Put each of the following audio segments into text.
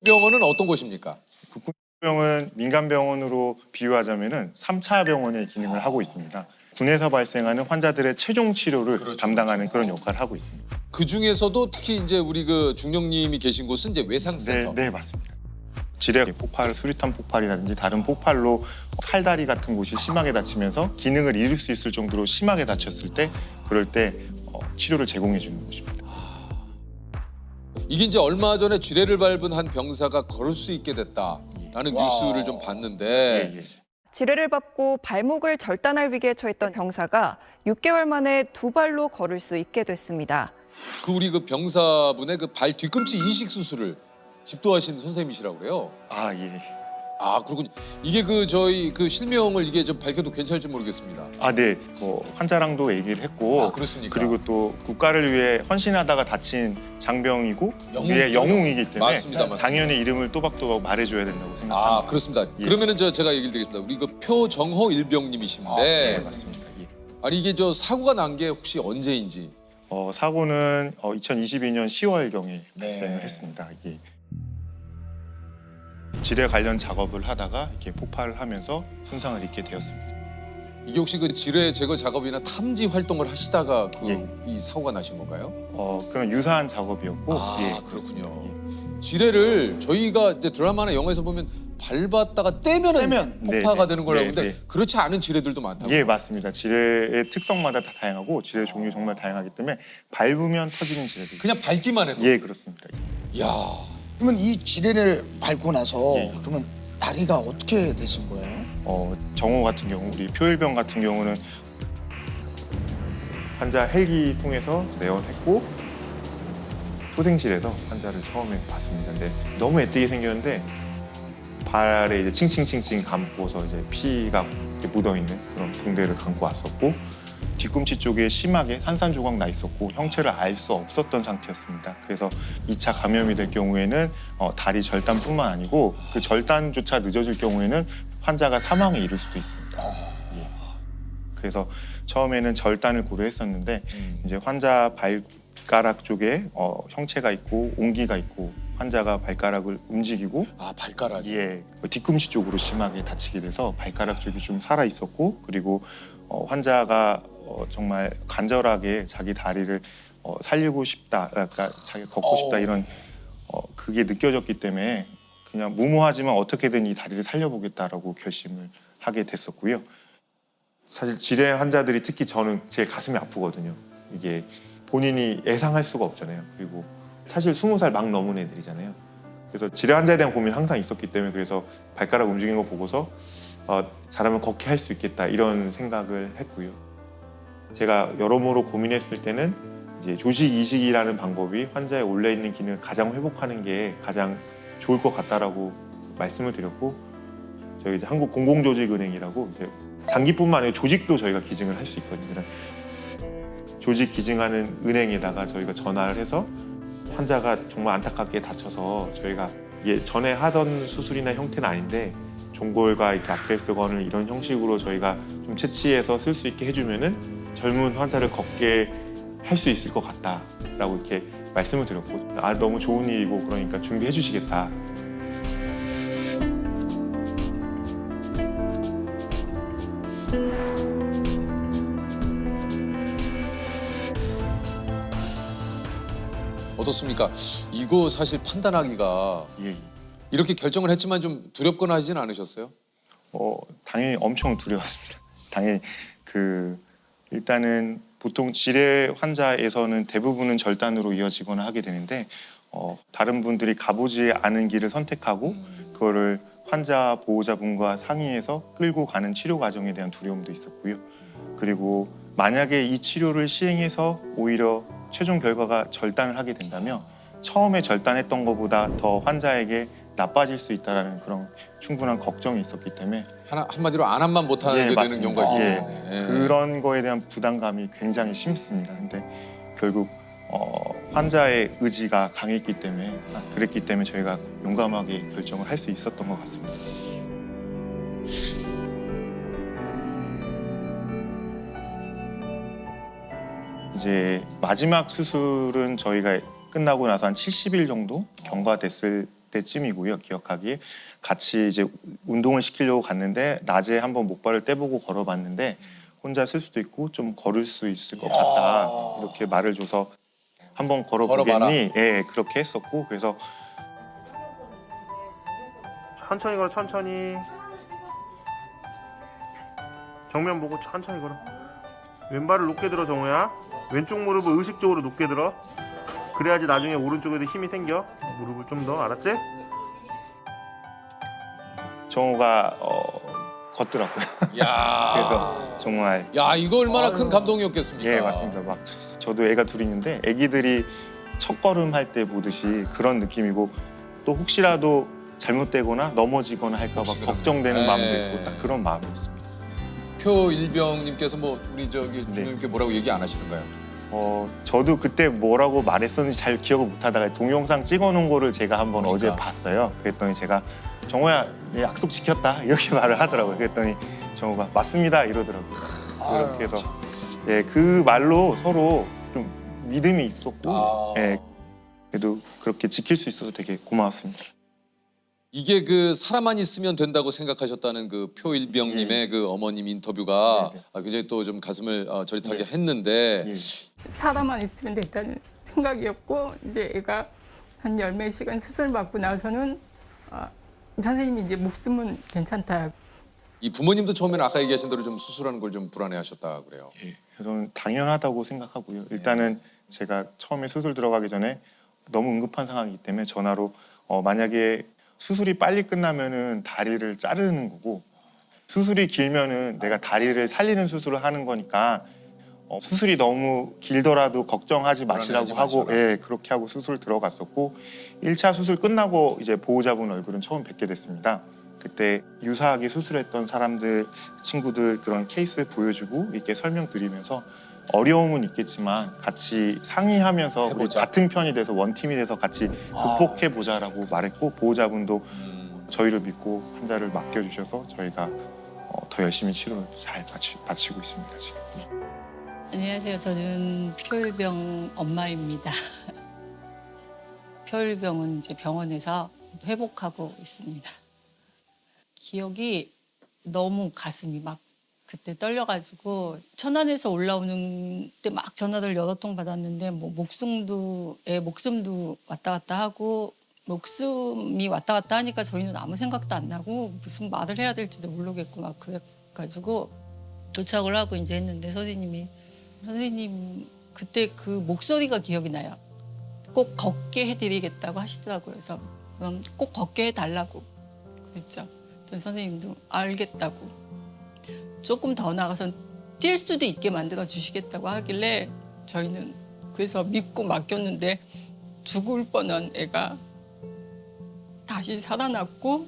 병원은 어떤 곳입니까? 국군병은 민간병원으로 비유하자면은 3차 병원의 기능을 하고 있습니다. 군에서 발생하는 환자들의 최종 치료를 그렇죠, 담당하는 그런 역할을 하고 있습니다. 그 중에서도 특히 이제 우리 그 중령님이 계신 곳은 이제 외상센터. 네, 맞습니다. 지뢰 폭발, 수류탄 폭발이라든지 다른 폭발로 팔다리 같은 곳이 심하게 다치면서 기능을 잃을 수 있을 정도로 심하게 다쳤을 때 그럴 때 치료를 제공해 주는 곳입니다. 이게 이제 얼마 전에 쥐레를 밟은 한 병사가 걸을 수 있게 됐다라는 뉴스를 좀 봤는데 예. 지뢰를 밟고 발목을 절단할 위기에 처했던 병사가 6개월 만에 두 발로 걸을 수 있게 됐습니다. 그 우리 그 병사분의 그 발 뒤꿈치 이식 수술을 집도하신 선생님이시라고 그래요. 아, 예. 아, 그렇군요. 이게 그 저희 그 실명을 이게 좀 밝혀도 괜찮을지 모르겠습니다. 아, 네. 환자랑도 얘기를 했고 아, 그렇습니까? 그리고 또 국가를 위해 헌신하다가 다친 장병이고 위에 영웅이기 때문에 맞습니다. 당연히 이름을 또박또박 말해줘야 된다고 생각합니다. 아, 그렇습니다. 예. 그러면은 제가 얘기를 드리겠습니다. 우리 그 표정호 일병님이신데 네, 맞습니다. 예. 아니 이게 저 사고가 난 게 혹시 언제인지? 사고는 2022년 10월경에 네. 발생을 했습니다. 이게 지뢰 관련 작업을 하다가 이렇게 폭발을 하면서 손상을 입게 되었습니다. 이게 혹시 그 지뢰 제거 작업이나 탐지 활동을 하시다가 예. 이 사고가 나신 건가요? 그런 유사한 작업이었고 아, 예, 그렇군요. 예. 지뢰를 저희가 이제 드라마나 영화에서 보면 밟았다가 떼면은 폭파가 네, 되는 걸로 네, 알고 있는데 네. 그렇지 않은 지뢰들도 많다고. 예, 맞습니다. 지뢰의 특성마다 다 다양하고 지뢰 종류 정말 다양하기 때문에 밟으면 터지는 지뢰도 그냥 밟기만 해도. 예, 그렇습니다. 야, 그러면 이 지뢰를 밟고 나서 예. 그러면 다리가 어떻게 되신 거예요? 정호 같은 경우, 우리 표일병 같은 경우는 환자 헬기 통해서 내원했고 소생실에서 환자를 처음에 봤습니다. 근데 너무 애뜨게 생겼는데 발에 이제 칭칭칭칭 감고서 이제 피가 이렇게 묻어있는 그런 붕대를 감고 왔었고 뒤꿈치 쪽에 심하게 산산조각 나 있었고 형체를 알 수 없었던 상태였습니다. 그래서 2차 감염이 될 경우에는 다리 절단뿐만 아니고 그 절단조차 늦어질 경우에는 환자가 사망에 이를 수도 있습니다. 예. 그래서 처음에는 절단을 고려했었는데 이제 환자 발가락 쪽에 형체가 있고 온기가 있고 환자가 발가락을 움직이고 아 발가락이. 예, 뒤꿈치 쪽으로 심하게 다치게 돼서 발가락 쪽이 좀 살아 있었고 그리고 환자가 정말 간절하게 자기 다리를 살리고 싶다, 그러니까 자기가 걷고 싶다 이런 그게 느껴졌기 때문에 그냥 무모하지만 어떻게든 이 다리를 살려보겠다라고 결심을 하게 됐었고요. 사실 지뢰 환자들이 특히 저는 제 가슴이 아프거든요. 이게 본인이 예상할 수가 없잖아요. 그리고 사실 20살 막 넘은 애들이잖아요. 그래서 지뢰 환자에 대한 고민이 항상 있었기 때문에 그래서 발가락 움직이는 거 보고서 잘하면 걷게 할 수 있겠다 이런 생각을 했고요. 제가 여러모로 고민했을 때는 이제 조직 이식이라는 방법이 환자의 올려 있는 기능을 가장 회복하는 게 가장 좋을 것 같다라고 말씀을 드렸고 저희 이제 한국공공조직은행이라고 이제 장기뿐만 아니라 조직도 저희가 기증을 할 수 있거든요. 조직 기증하는 은행에다가 저희가 전화를 해서 환자가 정말 안타깝게 다쳐서 저희가 이게 전에 하던 수술이나 형태는 아닌데 종골과 이렇게 아킬레스건을 이런 형식으로 저희가 좀 채취해서 쓸 수 있게 해주면은 젊은 환자를 걷게 할 수 있을 것 같다라고 이렇게 말씀을 드렸고 너무 좋은 일이고 그러니까 준비해 주시겠다. 어떻습니까? 이거 사실 판단하기가 예. 이렇게 결정을 했지만 좀 두렵거나 하진 않으셨어요? 당연히 엄청 두려웠습니다. 당연히 일단은 보통 지뢰 환자에서는 대부분은 절단으로 이어지거나 하게 되는데 다른 분들이 가보지 않은 길을 선택하고 그거를 환자 보호자분과 상의해서 끌고 가는 치료 과정에 대한 두려움도 있었고요. 그리고 만약에 이 치료를 시행해서 오히려 최종 결과가 절단을 하게 된다면 처음에 절단했던 것보다 더 환자에게 나빠질 수 있다는 그런 충분한 걱정이 있었기 때문에 한마디로 안 한만 못하게 되는 맞습니다. 경우가 예. 있겠네. 예. 그런 거에 대한 부담감이 굉장히 심했습니다. 근데 결국 환자의 의지가 강했기 때문에 그랬기 때문에 저희가 용감하게 결정을 할 수 있었던 것 같습니다. 이제 마지막 수술은 저희가 끝나고 나서 한 70일 정도 경과됐을 그때쯤이고요. 기억하기에 같이 이제 운동을 시키려고 갔는데 낮에 한번 목발을 떼보고 걸어봤는데 혼자 쓸 수도 있고 좀 걸을 수 있을 것 같다 이렇게 말을 줘서 한번 걸어보겠니? 예, 그렇게 했었고 그래서 천천히 걸어 천천히 정면 보고 천천히 걸어 왼발을 높게 들어 정우야 왼쪽 무릎을 의식적으로 높게 들어 그래야지 나중에 오른쪽에도 힘이 생겨 무릎을 좀 더 알았지? 정우가 걷더라고요. 야. 그래서 정말 야, 이거 얼마나 큰 감동이었겠습니까? 예 맞습니다. 막 저도 애가 둘 있는데 애기들이 첫 걸음 할 때 보듯이 그런 느낌이고 또 혹시라도 잘못되거나 넘어지거나 할까봐 혹시 걱정되는 그러면. 마음도 예. 있고 딱 그런 마음이 있습니다. 표일병님께서 뭐 우리 저기 네. 주님께 뭐라고 얘기 안 하시던가요? 저도 그때 뭐라고 말했었는지 잘 기억을 못하다가 동영상 찍어놓은 거를 제가 한번 그러니까. 어제 봤어요. 그랬더니 제가 정우야 내 약속 지켰다 이렇게 말을 하더라고요. 그랬더니 정우가 맞습니다 이러더라고요. 그렇게 해서 예, 그 말로 서로 좀 믿음이 있었고 예, 그래도 그렇게 지킬 수 있어서 되게 고마웠습니다. 이게 그 사람만 있으면 된다고 생각하셨다는 그 표일병님의 그 어머님 인터뷰가 네, 네. 굉장히 또 좀 가슴을 저릿하게 네. 했는데 예. 사람만 있으면 됐다는 생각이었고 이제 애가 한 열 몇 시간 수술 받고 나서는 선생님이 이제 목숨은 괜찮다. 이 부모님도 처음에는 아까 얘기하신 대로 좀 수술하는 걸 좀 불안해하셨다 그래요. 예, 저는 당연하다고 생각하고요. 일단은 제가 처음에 수술 들어가기 전에 너무 응급한 상황이기 때문에 전화로 만약에 수술이 빨리 끝나면은 다리를 자르는 거고 수술이 길면은 내가 다리를 살리는 수술을 하는 거니까 수술이 너무 길더라도 걱정하지 마시라고 불안해하지 하고 마셔라. 예, 그렇게 하고 수술 들어갔었고 1차 수술 끝나고 이제 보호자분 얼굴은 처음 뵙게 됐습니다. 그때 유사하게 수술했던 사람들 친구들 그런 케이스 보여주고 이렇게 설명드리면서 어려움은 있겠지만 같이 상의하면서 우리 해보자. 같은 편이 돼서 원팀이 돼서 같이 극복해 보자라고 말했고 보호자분도 저희를 믿고 환자를 맡겨주셔서 저희가 더 열심히 치료를 잘 마치고 있습니다 지금. 안녕하세요. 저는 표일병 엄마입니다. 표일병은 이제 병원에서 회복하고 있습니다. 기억이 너무 가슴이 막 그때 떨려가지고 천안에서 올라오는 때 막 전화를 여러 통 받았는데 뭐 애 목숨도 왔다 갔다 하고 목숨이 왔다 갔다 하니까 저희는 아무 생각도 안 나고 무슨 말을 해야 될지도 모르겠고 막 그래가지고 도착을 하고 이제 했는데 선생님 그때 그 목소리가 기억이 나요. 꼭 걷게 해드리겠다고 하시더라고요. 그래서 그럼 꼭 걷게 해달라고 그랬죠. 선생님도 알겠다고. 조금 더 나가서 뛸 수도 있게 만들어 주시겠다고 하길래 저희는 그래서 믿고 맡겼는데 죽을 뻔한 애가 다시 살아났고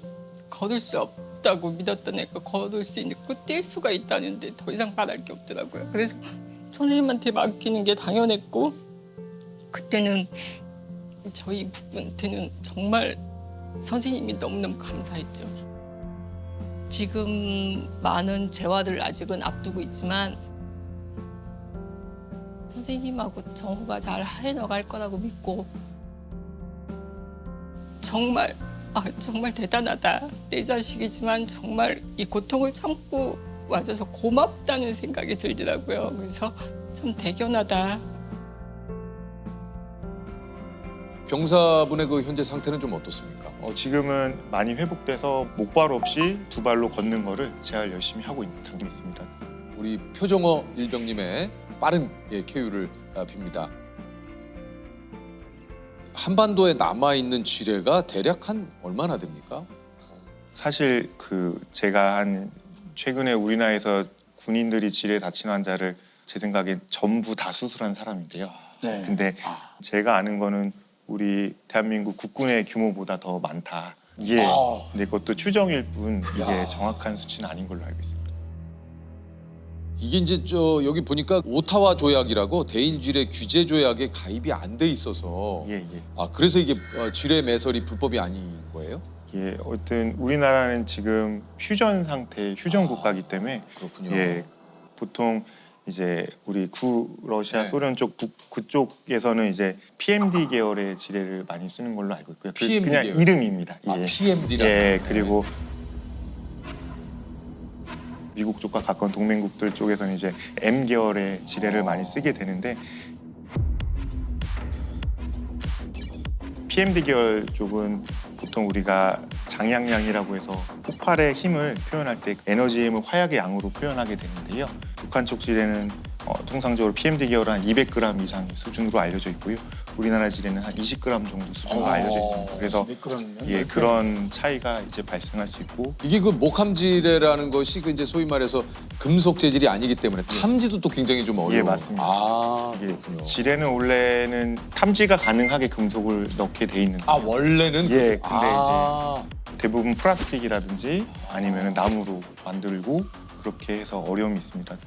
걸을 수 없다고 믿었던 애가 걸을 수 있고 뛸 수가 있다는데 더 이상 바랄 게 없더라고요. 그래서 선생님한테 맡기는 게 당연했고 그때는 저희 부부한테는 정말 선생님이 너무너무 감사했죠. 지금 많은 재활을 아직은 앞두고 있지만 선생님하고 정우가 잘 해나갈 거라고 믿고 정말 정말 대단하다. 내 자식이지만 정말 이 고통을 참고 와줘서 고맙다는 생각이 들더라고요. 그래서 참 대견하다. 병사분의 그 현재 상태는 좀 어떻습니까? 지금은 많이 회복돼서 목발 없이 두 발로 걷는 거를 제가 열심히 하고 있는 단계에 있습니다. 우리 표정어 일병님의 빠른 쾌유를 빕니다. 한반도에 남아 있는 지뢰가 대략 한 얼마나 됩니까? 사실 제가 최근에 우리나라에서 군인들이 지뢰 다친 환자를 제 생각엔 전부 다 수술한 사람인데요. 네. 근데 제가 아는 거는 우리 대한민국 국군의 규모보다 더 많다. 이게 근데 그것도 추정일 뿐 이게 정확한 수치는 아닌 걸로 알고 있습니다. 이게 이제 여기 보니까 오타와 조약이라고 대인지뢰 규제 조약에 가입이 안 돼 있어서 예. 그래서 이게 지뢰 매설이 불법이 아닌 거예요? 예, 어쨌든 우리나라는 지금 휴전 상태, 휴전 국가이기 때문에 그렇군요. 예, 보통 이제 우리 구러시아 네. 소련 쪽 그쪽에서는 이제 PMD 계열의 지뢰를 많이 쓰는 걸로 알고 있고요. PMD 그냥 계열. 이름입니다. 아, PMD라. 예, 그리고 미국 쪽과 가까운 동맹국들 쪽에서는 이제 M 계열의 지뢰를 많이 쓰게 되는데 PMD 계열 쪽은 보통 우리가 장양량이라고 해서 폭발의 힘을 표현할 때 에너지의 힘을 화약의 양으로 표현하게 되는데요. 북한 쪽 지뢰는 통상적으로 PMD 계열은 한 200g 이상의 수준으로 알려져 있고요. 우리나라 지뢰는 한 20g 정도 수준으로 알려져 있습니다. 그래서 예, 그런 차이가 이제 발생할 수 있고 이게 그 목함지뢰라는 것이 그 이제 소위 말해서 금속 재질이 아니기 때문에 탐지도 또 굉장히 좀 어려워요. 예, 맞습니다. 아, 예, 그렇군요. 지뢰는 원래는 탐지가 가능하게 금속을 넣게 돼 있는데 아, 원래는? 예, 근데 아, 대부분 플라스틱이라든지 아니면 나무로 만들고 그렇게 해서 어려움이 있습니다.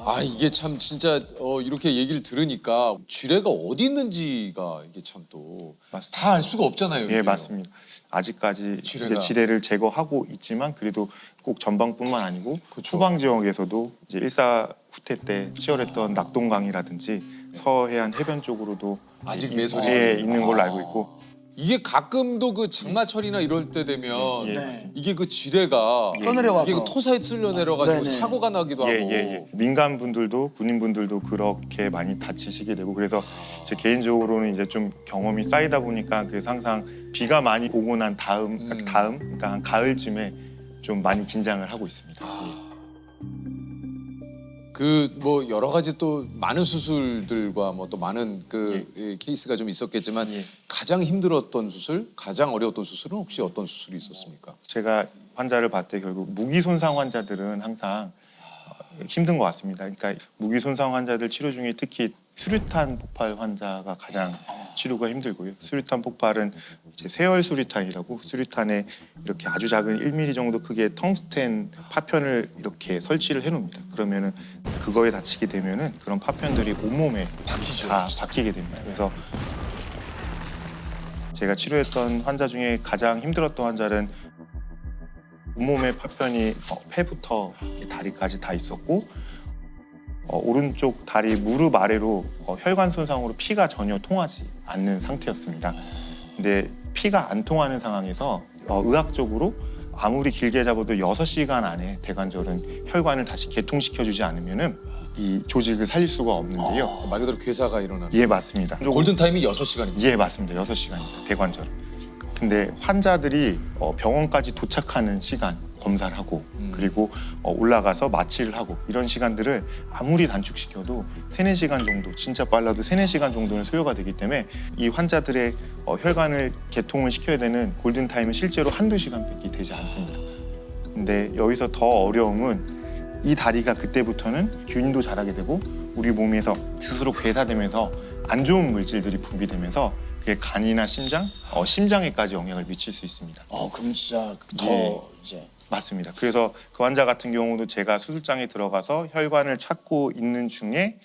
아, 이게 참 진짜 이렇게 얘기를 들으니까 지뢰가 어디 있는지가 이게 참 또 맞습니다. 다 알 수가 없잖아요. 예, 이게. 맞습니다. 아직까지 지뢰가. 이제 지뢰를 제거하고 있지만 그래도 꼭 전방뿐만 아니고 그쵸. 후방 지역에서도 이제 1사 후퇴 때 치열했던 낙동강이라든지 서해안 해변 쪽으로도 아직 매설이 예, 있는 걸로 알고 있고 이게 가끔도 그 장마철이나 이럴 때 되면 예, 네. 이게 그 지뢰가 떠내려와서. 이게 그 토사에 쓸려 내려가지고 네네. 사고가 나기도 하고. 민간 분들도 군인 분들도 그렇게 많이 다치시게 되고 그래서 제 개인적으로는 이제 좀 경험이 쌓이다 보니까 그래서 항상 비가 많이 오고 난 다음 그러니까 한 가을쯤에 좀 많이 긴장을 하고 있습니다. 그 뭐 여러 가지 또 많은 수술들과 뭐 또 많은 그 케이스가 좀 있었겠지만 가장 힘들었던 수술, 가장 어려웠던 수술은 혹시 어떤 수술이 있었습니까? 제가 환자를 봤을 때 결국 무기 손상 환자들은 항상 힘든 것 같습니다. 그러니까 무기 손상 환자들 치료 중에 특히 수류탄 폭발 환자가 가장 치료가 힘들고요. 수류탄 폭발은 이제 세월 수류탄이라고 수류탄에 이렇게 아주 작은 1mm 정도 크기의 텅스텐 파편을 이렇게 설치를 해놓습니다. 그러면은 그거에 다치게 되면은 그런 파편들이 온몸에 다 박히게 됩니다. 그래서 제가 치료했던 환자 중에 가장 힘들었던 환자는 온몸에 파편이 폐부터 다리까지 다 있었고 오른쪽 다리 무릎 아래로 혈관 손상으로 피가 전혀 통하지 않는 상태였습니다. 근데 피가 안 통하는 상황에서 의학적으로 아무리 길게 잡아도 6시간 안에 대관절은 혈관을 다시 개통시켜주지 않으면은 이 조직을 살릴 수가 없는데요. 말 그대로 괴사가 일어나는. 예, 맞습니다. 골든 타임이 6시간입니다. 예, 맞습니다. 6시간입니다. 대관절. 근데 환자들이 병원까지 도착하는 시간 검사를 하고 그리고 올라가서 마취를 하고 이런 시간들을 아무리 단축시켜도 3-4시간 정도 진짜 빨라도 3-4시간 정도는 소요가 되기 때문에 이 환자들의 혈관을 개통을 시켜야 되는 골든타임은 실제로 1-2시간밖에 되지 않습니다. 근데 여기서 더 어려움은 이 다리가 그때부터는 균도 자라게 되고 우리 몸에서 스스로 괴사되면서 안 좋은 물질들이 분비되면서 그게 간이나 심장, 심장에까지 영향을 미칠 수 있습니다. 그럼 진짜 더 예. 이제 맞습니다. 그래서 그 환자 같은 경우도 제가 수술장에 들어가서 혈관을 찾고 있는 중에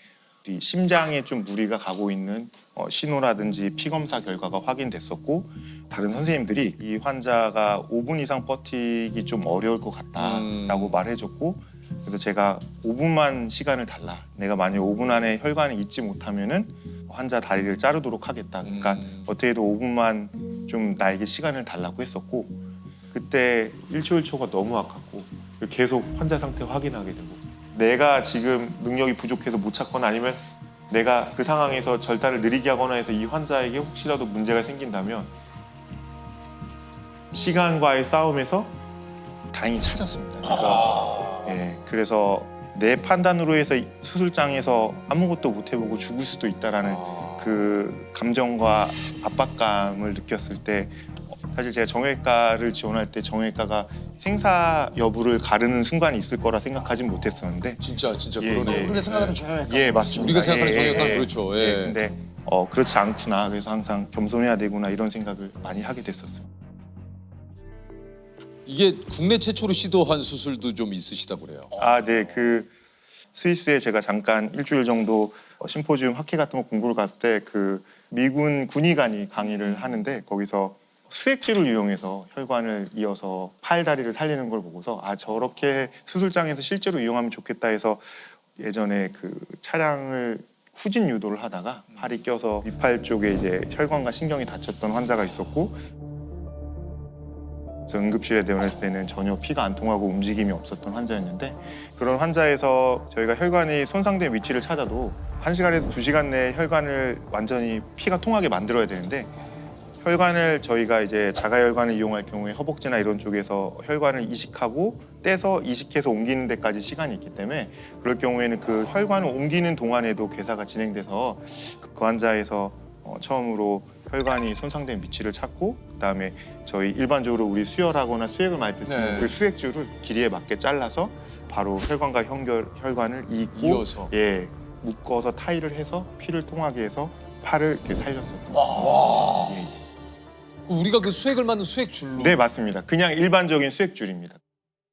우리 심장에 좀 무리가 가고 있는 신호라든지 피 검사 결과가 확인됐었고 다른 선생님들이 이 환자가 5분 이상 버티기 좀 어려울 것 같다라고 말해줬고 그래서 제가 5분만 시간을 달라. 내가 만약 5분 안에 혈관을 잊지 못하면은 환자 다리를 자르도록 하겠다. 그러니까 어떻게든 5분만 좀 나에게 시간을 달라고 했었고 그때 1초 1초가 너무 아깝고 계속 환자 상태 확인하게 되고 내가 지금 능력이 부족해서 못 찾거나 아니면 내가 그 상황에서 절단을 느리게 하거나 해서 이 환자에게 혹시라도 문제가 생긴다면 시간과의 싸움에서 다행히 찾았습니다. 그래서 내 판단으로 해서 수술장에서 아무것도 못 해보고 죽을 수도 있다라는 그 감정과 압박감을 느꼈을 때 사실 제가 정형외과를 지원할 때 정형외과가 생사 여부를 가르는 순간이 있을 거라 생각하진 못했었는데 진짜 그러네요. 우리가 생각하는 정형외과 예, 맞습니다. 우리가 생각하는 예, 정형외과는 예, 그렇죠. 예. 예. 근데 그렇지 않구나. 그래서 항상 겸손해야 되구나 이런 생각을 많이 하게 됐었어요. 이게 국내 최초로 시도한 수술도 좀 있으시다고 그래요. 네. 그 스위스에 제가 잠깐 일주일 정도 심포지움 학회 같은 거 공부를 갔을 때 그 미군 군의관이 강의를 하는데 거기서 수액질을 이용해서 혈관을 이어서 팔 다리를 살리는 걸 보고서 저렇게 수술장에서 실제로 이용하면 좋겠다 해서 예전에 그 차량을 후진 유도를 하다가 팔이 껴서 위팔 쪽에 이제 혈관과 신경이 다쳤던 환자가 있었고, 그래서 응급실에 내원했을 때는 전혀 피가 안 통하고 움직임이 없었던 환자였는데, 그런 환자에서 저희가 혈관이 손상된 위치를 찾아도 1시간에서 2시간 내에 혈관을 완전히 피가 통하게 만들어야 되는데, 혈관을 저희가 이제 자가혈관을 이용할 경우에 허벅지나 이런 쪽에서 혈관을 이식하고 떼서 이식해서 옮기는 데까지 시간이 있기 때문에, 그럴 경우에는 그 혈관을 옮기는 동안에도 괴사가 진행돼서 그 환자에서 처음으로 혈관이 손상된 위치를 찾고, 그다음에 저희 일반적으로 우리 수혈하거나 수액을 맞을 때 쓰는 네. 그 수액줄을 길이에 맞게 잘라서 바로 혈관과 혈관을 잇고 이어서. 예, 묶어서 타이를 해서 피를 통하게 해서 팔을 이렇게 살렸어요. 예. 우리가 그 수액을 맞는 수액줄로. 네, 맞습니다. 그냥 일반적인 수액줄입니다.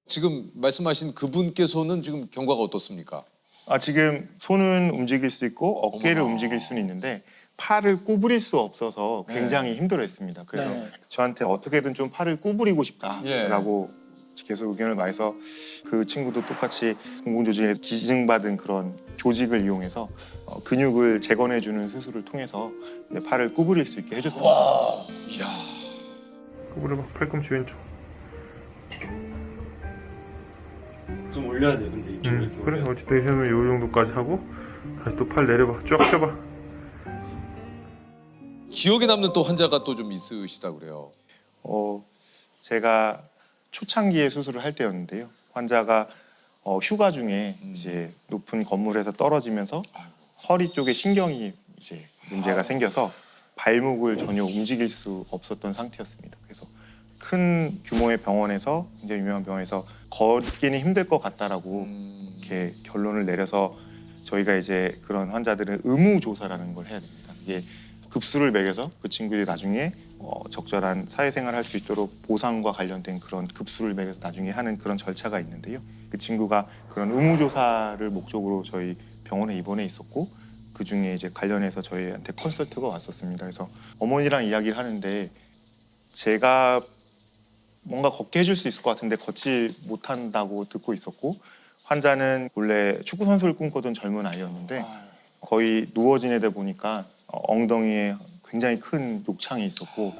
지금 말씀하신 그분께서는 지금 경과가 어떻습니까? 지금 손은 움직일 수 있고 어깨를 어머나. 움직일 수는 있는데 팔을 구부릴 수 없어서 굉장히 힘들어했습니다. 그래서 네. 저한테 어떻게든 좀 팔을 구부리고 예. 싶다라고 계속 의견을 말해서, 그 친구도 똑같이 공공조직에 기증받은 그런 조직을 이용해서 근육을 재건해주는 수술을 통해서 이제 팔을 구부릴 수 있게 해줬습니다. 이야. 구부려봐. 팔꿈치 왼쪽. 좀 올려야 돼. 근데 이쪽으로 이렇게 그래. 올려야 돼. 어쨌든 하면 요 정도까지 하고 다시 또 팔 내려봐. 쫙 펴봐. 기억에 남는 또 환자가 또 좀 있으시다 그래요. 제가 초창기에 수술을 할 때였는데요. 환자가 휴가 중에 이제 높은 건물에서 떨어지면서 허리 쪽에 신경이 이제 문제가 생겨서 발목을 전혀 움직일 수 없었던 상태였습니다. 그래서 큰 규모의 병원에서, 굉장히 유명한 병원에서 걷기는 힘들 것 같다라고 이렇게 결론을 내려서, 저희가 이제 그런 환자들은 의무 조사라는 걸 해야 됩니다. 이게 급수를 매겨서 그 친구들이 나중에 적절한 사회생활을 할 수 있도록 보상과 관련된 그런 급수를 매겨서 나중에 하는 그런 절차가 있는데요. 그 친구가 그런 의무조사를 목적으로 저희 병원에 입원해 있었고, 그 중에 이제 관련해서 저희한테 컨설트가 왔었습니다. 그래서 어머니랑 이야기를 하는데, 제가 뭔가 걷게 해줄 수 있을 것 같은데 걷지 못한다고 듣고 있었고, 환자는 원래 축구 선수를 꿈꾸던 젊은 아이였는데 거의 누워 지내다 보니까 엉덩이에 굉장히 큰 욕창이 있었고,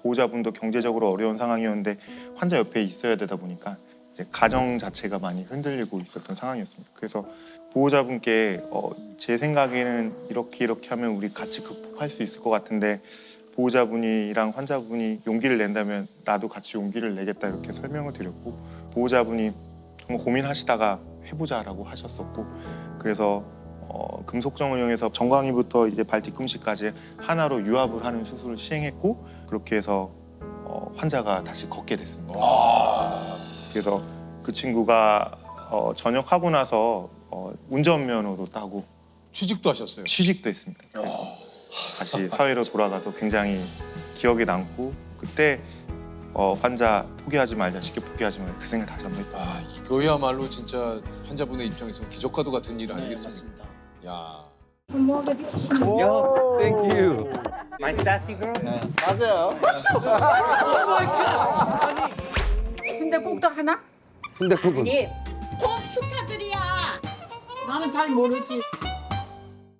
보호자분도 경제적으로 어려운 상황이었는데 환자 옆에 있어야 되다 보니까 이제 가정 자체가 많이 흔들리고 있었던 상황이었습니다. 그래서 보호자분께 제 생각에는 이렇게 하면 우리 같이 극복할 수 있을 것 같은데, 보호자분이랑 환자분이 용기를 낸다면 나도 같이 용기를 내겠다, 이렇게 설명을 드렸고, 보호자분이 정말 고민하시다가 해보자라고 하셨었고, 그래서 금속정을 이용해서 정강이부터 이제 발 뒤꿈치까지 하나로 유압을 하는 수술을 시행했고, 그렇게 해서 환자가 다시 걷게 됐습니다. 그래서 그 친구가 전역하고 나서 운전면허도 따고 취직도 하셨어요. 취직도 했습니다. 그래서 다시 사회로 돌아가서 굉장히 기억에 남고, 그때 환자 포기하지 말자, 쉽게 포기하지 말자, 그 생각 다시 한번 했다. 이거야말로 진짜 환자분의 입장에서는 기적과도 같은 일 네, 아니겠습니까? 맞습니다. 야. Yo, thank you. My sassy girl? 맞아요. 순댓국도 하나? 순댓국은? 아니, 톱스타들이야. 나는 잘 모르지.